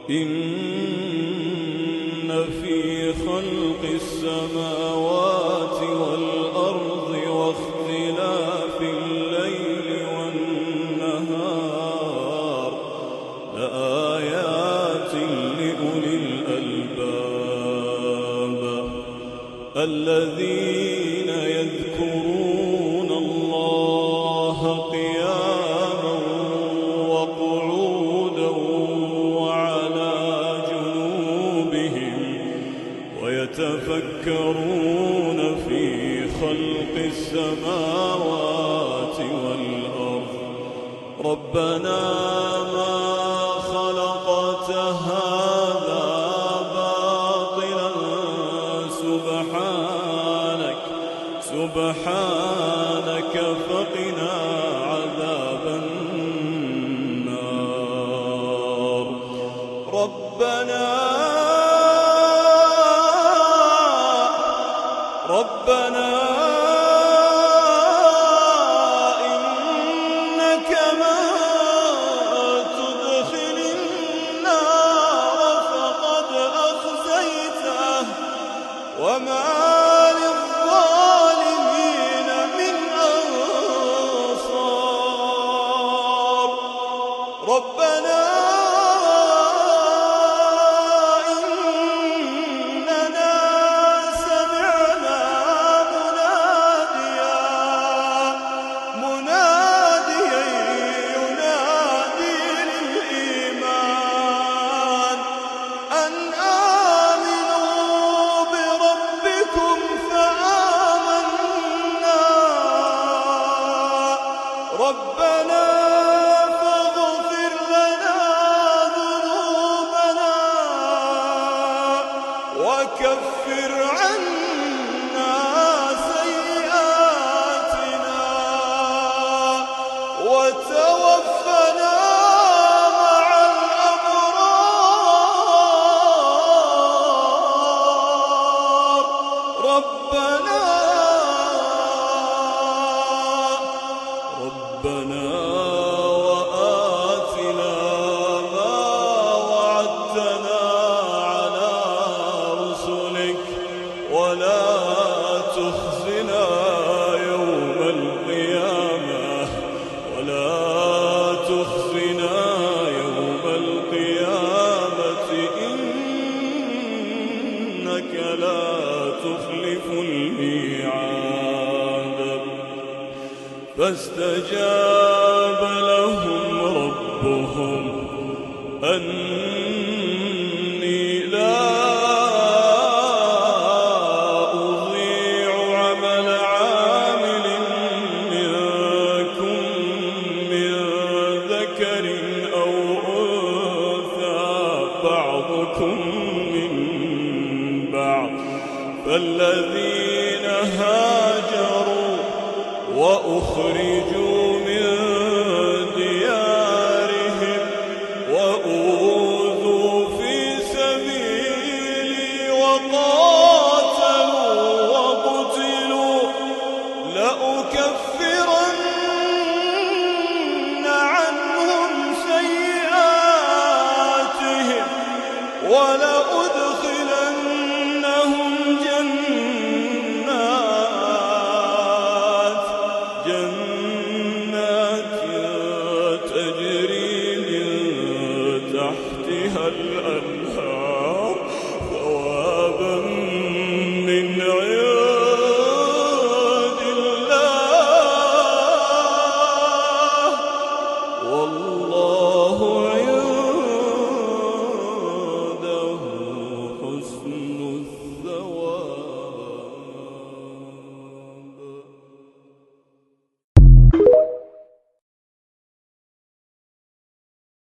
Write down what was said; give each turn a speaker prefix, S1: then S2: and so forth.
S1: إن في خلق السماوات والأرض واختلاف الليل والنهار لآيات لأولي الألباب الذين يذكرون الله قياما وقعودا وعلى جنوبهم ويتفكرون في خلق السماوات والأرض ربنا ما خلقت هذا باطلا سبحانك فقنا عذاب النار ربنا إنك من تدخل النار فقد أخزيته وما للظالمين من أنصار ربنا ربنا فاغفر لنا ذنوبنا وكفر عنا سيئاتنا وتوفنا مع الأبرار ربنا وآتنا ما وعدتنا على رسلك ولا تخزنا يوم القيامة إنك لا تخلف الميعاد فاستجاب لهم ربهم أني لا أضيع عمل عامل منكم من ذكر أو أنثى بعضكم من بعض فالذين هاجروا وأخرجوا من ديارهم وأوذوا في سبيلي وقاتلوا وقتلوا لأكفرن عنهم سيئاتهم ولأدخلنهم جنات تجري من تحتها الأنهار